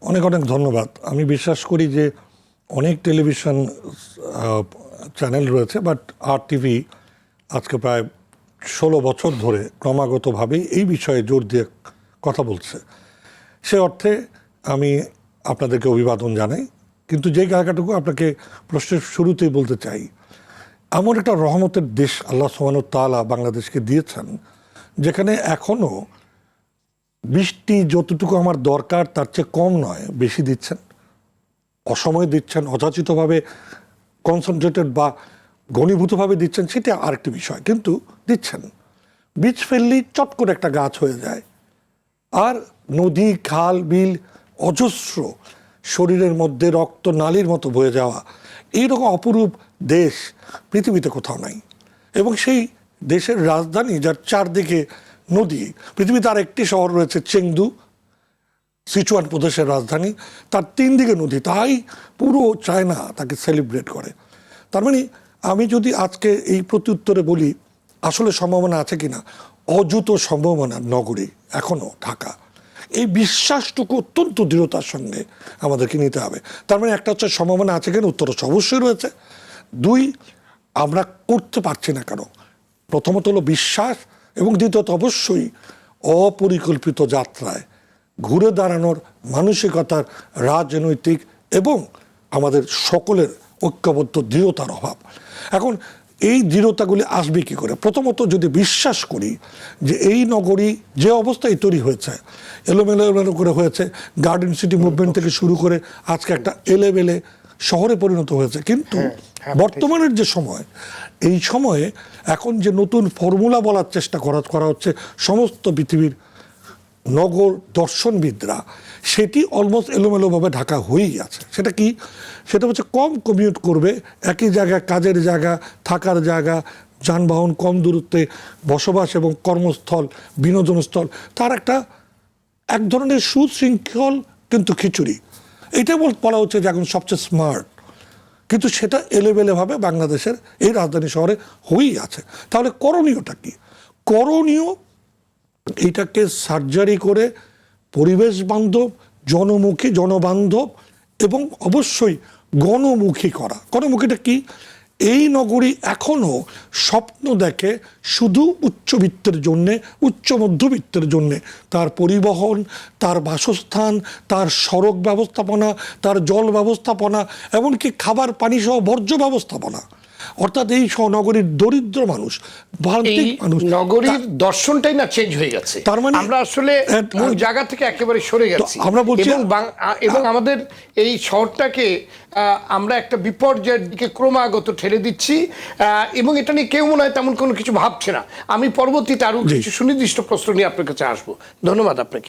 অনেক অনেক ধন্যবাদ। আমি বিশ্বাস করি যে অনেক টেলিভিশন চ্যানেল রয়েছে, বাট RTV আজকে প্রায় 16 বছর ধরে ক্রমাগতভাবেই এই বিষয়ে জোর দিয়ে কথা বলছে। সে অর্থে আমি আপনাদেরকে অভিবাদন জানাই। কিন্তু যে জায়গাটুকু আপনাকে প্রশ্নের শুরুতেই বলতে চাই, এমন একটা রহমতের দেশ আল্লাহ সুবহানাহু ওয়া তাআলা বাংলাদেশকে দিয়েছেন, যেখানে এখনও বৃষ্টি যতটুকু আমার দরকার তার চেয়ে কম নয়, বেশি দিচ্ছেন, অসময়ে দিচ্ছেন, অযাচিতভাবে কনসেন্ট্রেটেড বা ঘনীভূতভাবে দিচ্ছেন, সেটা আরেকটি বিষয়, কিন্তু দিচ্ছেন। বীজ ফেললেই চট করে একটা গাছ হয়ে যায়। আর নদী, খাল, বিল অজস্র শরীরের মধ্যে রক্ত নালীর মতো বয়ে যাওয়া, এইরকম অপরূপ দেশ পৃথিবীতে কোথাও নাই। এবং সেই দেশের রাজধানী, যার চারদিকে নদী, পৃথিবীতে আর একটি শহর রয়েছে চেংদু, সিচুয়ান প্রদেশের রাজধানী, তার 3 দিকে নদী, তাই পুরো চায়না তাকে সেলিব্রেট করে। তার মানে আমি যদি আজকে এই প্রত্যুত্তরে বলি আসলে সম্ভাবনা আছে কিনা, অযুত সম্ভাবনার নগরী এখনও ঢাকা। এই বিশ্বাসটুকু অত্যন্ত দৃঢ়তার সঙ্গে আমাদেরকে নিতে হবে। তার মানে একটা হচ্ছে সম্ভাবনা আছে কিনা, উত্তর অবশ্যই রয়েছে। 2, আমরা করতে পারছি না কেন। প্রথমত হলো বিশ্বাস, এবং দ্বিতীয়ত অবশ্যই অপরিকল্পিত যাত্রায় ঘুরে দাঁড়ানোর মানসিকতার, রাজনৈতিক এবং আমাদের সকলের ঐক্যবদ্ধ দৃঢ়তার অভাব। এখন এই দৃঢ়তাগুলি আসবে কী করে? প্রথমত যদি বিশ্বাস করি যে এই নগরী যে অবস্থায় তৈরি হয়েছে, এলোমেলো করে হয়েছে, গার্ডেন সিটি মুভমেন্ট থেকে শুরু করে আজকে একটা এলেবেলে শহরে পরিণত হয়েছে, কিন্তু বর্তমানের যে সময়, এই সময়ে এখন যে নতুন ফর্মুলা বলার চেষ্টা করা হচ্ছে সমস্ত পৃথিবীর নগর দর্শনবিদরা, সেটি অলমোস্ট এলোমেলোভাবে ঢাকা হয়েই আছে। সেটা কি? সেটা হচ্ছে কম কমিউট করবে, একই জায়গা, কাজের জায়গা, থাকার জায়গা, যানবাহন কম দূরত্বে, বসবাস এবং কর্মস্থল, বিনোদনস্থল, তার এক ধরনের সুশৃঙ্খল কিন্তু খিচুড়ি। এইটা বলা হচ্ছে যে এখন সবচেয়ে স্মার্ট, কিন্তু সেটা এলেবেলেভাবে বাংলাদেশের এই রাজধানী শহরে হয়েই আছে। তাহলে করণীয়টা কি? করণীয় এইটাকে সার্জারি করে পরিবেশ বান্ধব, জনমুখী, জনবান্ধব এবং অবশ্যই গণমুখী করা। গণমুখীটা কি? এই নগরী এখনও স্বপ্ন দেখে শুধু উচ্চবিত্তের জন্যে, উচ্চ মধ্যবিত্তের জন্যে। তার পরিবহন, তার বাসস্থান, তার সড়ক ব্যবস্থাপনা, তার জল ব্যবস্থাপনা, এমনকি খাবার পানি সহ বর্জ্য ব্যবস্থাপনা। অর্থাৎ এই নগরীর দরিদ্র মানুষ, মানুষ, নগরীর দর্শনটাই না চেঞ্জ হয়ে গেছে। তার মানে আমরা আসলে মূল জায়গা থেকে একেবারে সরে গেছি। আমরা বলছি, এবং আমাদের এই শহরটাকে আমরা একটা বিপর্যয়ের দিকে ক্রমাগত ঠেলে দিচ্ছি, এবং এটা নিয়ে কেউ মনে হয় তেমন কোনো কিছু ভাবছে না। আমি পরবর্তীতে আরো কিছু সুনির্দিষ্ট প্রশ্ন নিয়ে আপনার কাছে আসবো। ধন্যবাদ আপনাকে।